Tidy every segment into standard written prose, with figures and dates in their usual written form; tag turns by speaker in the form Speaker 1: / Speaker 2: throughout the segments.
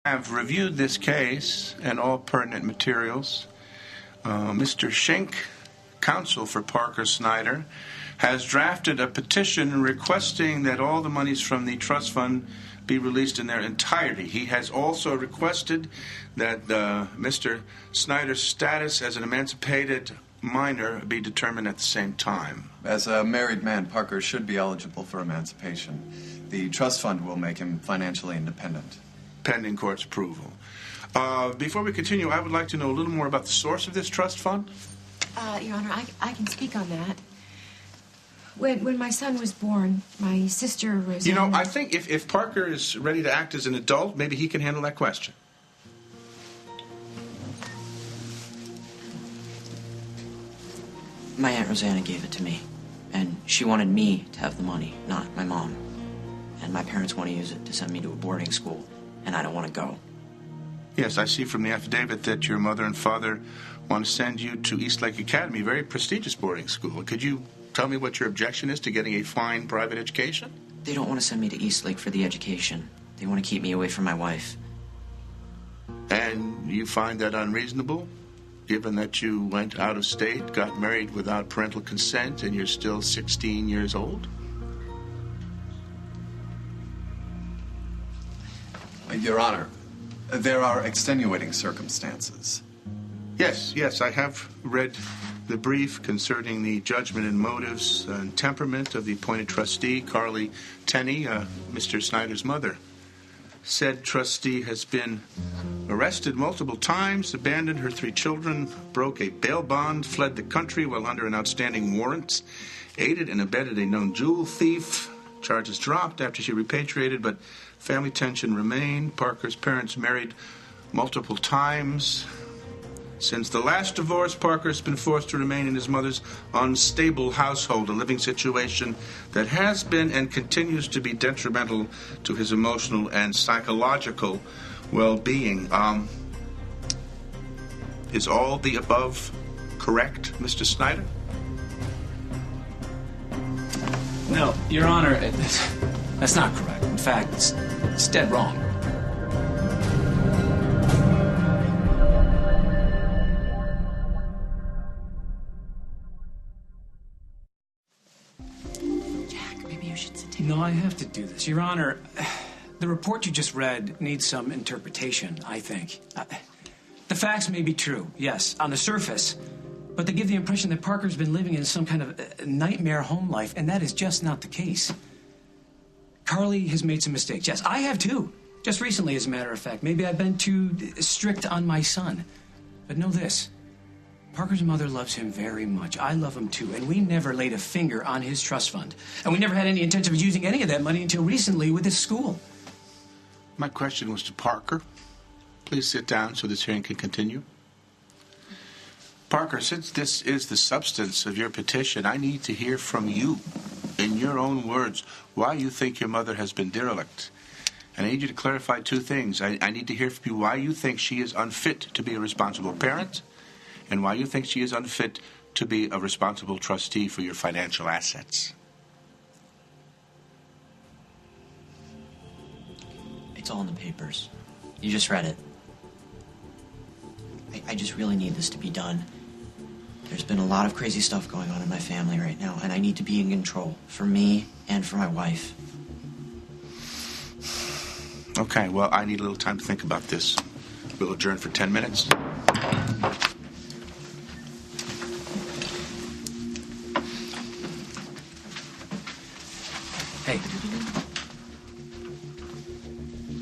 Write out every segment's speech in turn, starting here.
Speaker 1: I've reviewed this case and all pertinent materials. Mr. Schenk, counsel for Parker Snyder, has drafted a petition requesting that all the monies from the trust fund be released in their entirety. He has also requested that Mr. Snyder's status as an emancipated minor be determined at the same time.
Speaker 2: As a married man, Parker should be eligible for emancipation. The trust fund will make him financially independent.
Speaker 1: Pending court's approval. Before we continue, I would like to know a little more about the source of this trust fund.
Speaker 3: Your Honor, I can speak on that. When my son was born, my sister Rosanna...
Speaker 1: You know, I think if Parker is ready to act as an adult, maybe he can handle that question.
Speaker 4: My Aunt Rosanna gave it to me, and she wanted me to have the money, not my mom. And my parents want to use it to send me to a boarding school, and I don't want to go.
Speaker 1: Yes, I see from the affidavit that your mother and father want to send you to Eastlake Academy, very prestigious boarding school. Could you tell me what your objection is to getting a fine private education?
Speaker 4: They don't want to send me to Eastlake for the education. They want to keep me away from my wife.
Speaker 1: And you find that unreasonable, given that you went out of state, got married without parental consent, and you're still 16 years old?
Speaker 2: Your Honor, there are extenuating circumstances.
Speaker 1: Yes, I have read the brief concerning the judgment and motives and temperament of the appointed trustee, Carly Tenney, Mr. Snyder's mother. Said trustee has been arrested multiple times, abandoned her 3 children, broke a bail bond, fled the country while under an outstanding warrant, aided and abetted a known jewel thief. Charges dropped after she repatriated, but family tension remained. Parker's parents married multiple times. Since the last divorce, Parker has been forced to remain in his mother's unstable household, a living situation that has been and continues to be detrimental to his emotional and psychological well-being. Is all the above correct, Mr. Snyder?
Speaker 5: No, Your Honor, that's not correct. In fact, it's dead wrong. No, I have to do this. Your Honor, the report you just read needs some interpretation, I think. The facts may be true, yes, on the surface, but they give the impression that Parker's been living in some kind of nightmare home life, and that is just not the case. Carly has made some mistakes. Yes, I have too. Just recently, as a matter of fact. Maybe I've been too strict on my son. But know this. Parker's mother loves him very much. I love him too, and we never laid a finger on his trust fund. And we never had any intention of using any of that money until recently with his school.
Speaker 1: My question was to Parker. Please sit down so this hearing can continue. Parker, since this is the substance of your petition, I need to hear from you, in your own words, why you think your mother has been derelict. And I need you to clarify 2 things. I need to hear from you why you think she is unfit to be a responsible parent, and why you think she is unfit to be a responsible trustee for your financial assets.
Speaker 4: It's all in the papers. You just read it. I just really need this to be done. There's been a lot of crazy stuff going on in my family right now, and I need to be in control for me and for my wife.
Speaker 1: Okay, well, I need a little time to think about this. We'll adjourn for 10 minutes.
Speaker 5: Hey.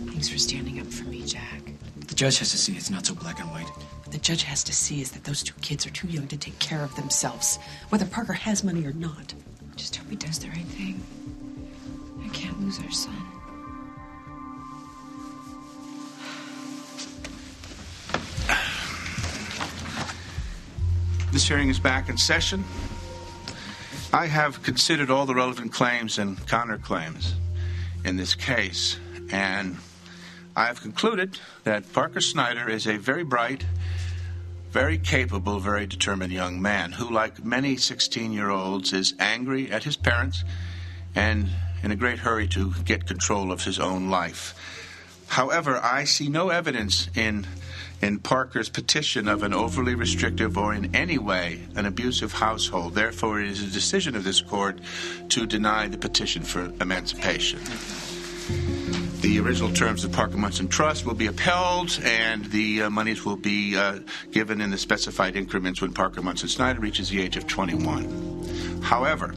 Speaker 6: Thanks for standing up for me, Jack.
Speaker 5: The judge has to see it's not so black and white.
Speaker 6: What the judge has to see is that those 2 kids are too young to take care of themselves, whether Parker has money or not. Just hope he does the right thing. I can't lose our son.
Speaker 1: This hearing is back in session. I have considered all the relevant claims and counterclaims in this case, and I have concluded that Parker Snyder is a very bright, very capable, very determined young man who, like many 16-year-olds, is angry at his parents and in a great hurry to get control of his own life. However, I see no evidence in Parker's petition of an overly restrictive or in any way an abusive household. Therefore, it is a decision of this court to deny the petition for emancipation. The original terms of Parker Munson Trust will be upheld, and the monies will be given in the specified increments when Parker Munson Snyder reaches the age of 21. However,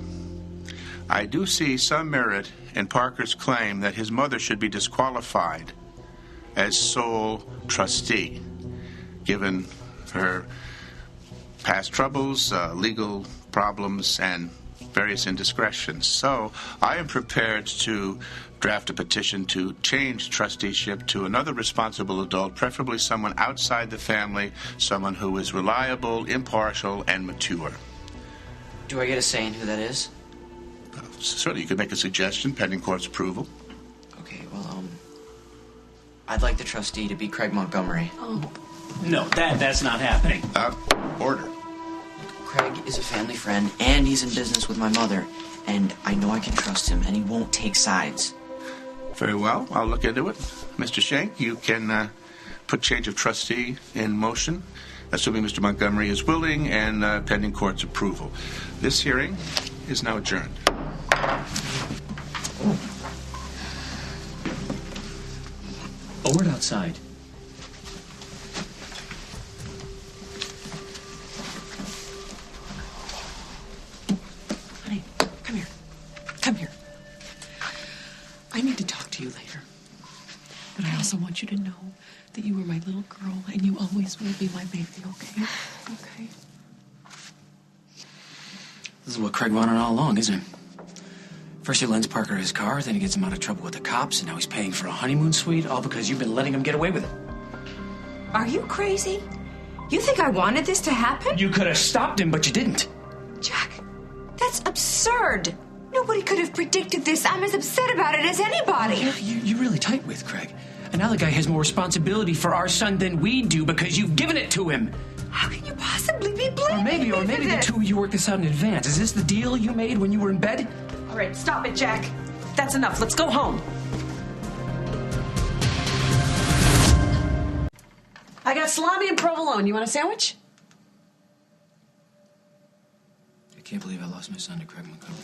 Speaker 1: I do see some merit in Parker's claim that his mother should be disqualified as sole trustee, given her past troubles, legal problems, and various indiscretions. So I am prepared to draft a petition to change trusteeship to another responsible adult, preferably someone outside the family, someone who is reliable, impartial, and mature.
Speaker 4: Do I get a say in who that is?
Speaker 1: Certainly, you could make a suggestion pending court's approval.
Speaker 4: Okay, well, I'd like the trustee to be Craig Montgomery.
Speaker 5: No, that's not happening.
Speaker 1: Order.
Speaker 4: Craig is a family friend, and he's in business with my mother, and I know I can trust him, and he won't take sides.
Speaker 1: Very well. I'll look into it. Mr. Schenck, you can put change of trustee in motion, assuming Mr. Montgomery is willing and pending court's approval. This hearing is now adjourned.
Speaker 5: A word outside.
Speaker 6: Honey, come here. Come here. I need to talk to you later. But I also want you to know that you were my little girl and you always will be my baby, okay? Okay.
Speaker 5: This is what Craig wanted all along, isn't it? First he lends Parker his car, then he gets him out of trouble with the cops, and now he's paying for a honeymoon suite, all because you've been letting him get away with it.
Speaker 3: Are you crazy? You think I wanted this to happen?
Speaker 5: You could have stopped him, but you didn't.
Speaker 3: Jack, that's absurd. Nobody could have predicted this. I'm as upset about it as anybody.
Speaker 5: You're really tight with Craig. And now the guy has more responsibility for our son than we do because you've given it to him.
Speaker 3: How can you possibly be blaming me
Speaker 5: Or
Speaker 3: for
Speaker 5: maybe the
Speaker 3: this?
Speaker 5: two of you worked this out in advance. Is this the deal you made when you were in bed?
Speaker 6: All right, stop it, Jack. That's enough. Let's go home. I got salami and provolone. You want a sandwich?
Speaker 5: I can't believe I lost my son to Craig Montgomery.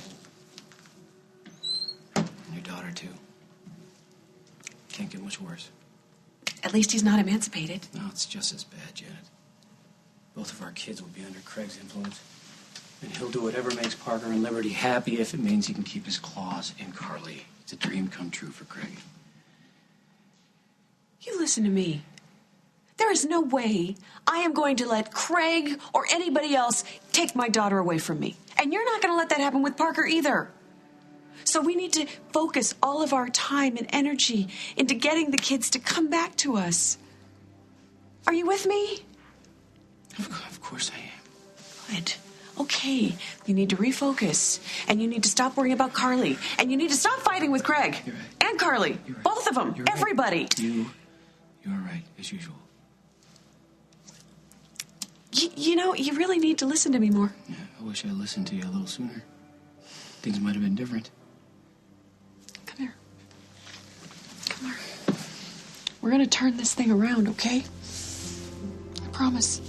Speaker 5: And your daughter, too. Can't get much worse.
Speaker 6: At least he's not emancipated.
Speaker 5: No, it's just as bad, Janet. Both of our kids will be under Craig's influence. And he'll do whatever makes Parker and Liberty happy if it means he can keep his claws in Carly. It's a dream come true for Craig.
Speaker 6: You listen to me. There is no way I am going to let Craig or anybody else take my daughter away from me. And you're not going to let that happen with Parker either. So we need to focus all of our time and energy into getting the kids to come back to us. Are you with me?
Speaker 5: Of course I am.
Speaker 6: Good. Okay. You need to refocus. And you need to stop worrying about Carly. And you need to stop fighting with Craig.
Speaker 5: You're right.
Speaker 6: And Carly.
Speaker 5: You're right.
Speaker 6: Both of them.
Speaker 5: You're right.
Speaker 6: Everybody.
Speaker 5: You're right, as usual.
Speaker 6: You know, you really need to listen to me more.
Speaker 5: Yeah, I wish I listened to you a little sooner. Things might have been different.
Speaker 6: Come here. Come here. We're going to turn this thing around, okay? I promise.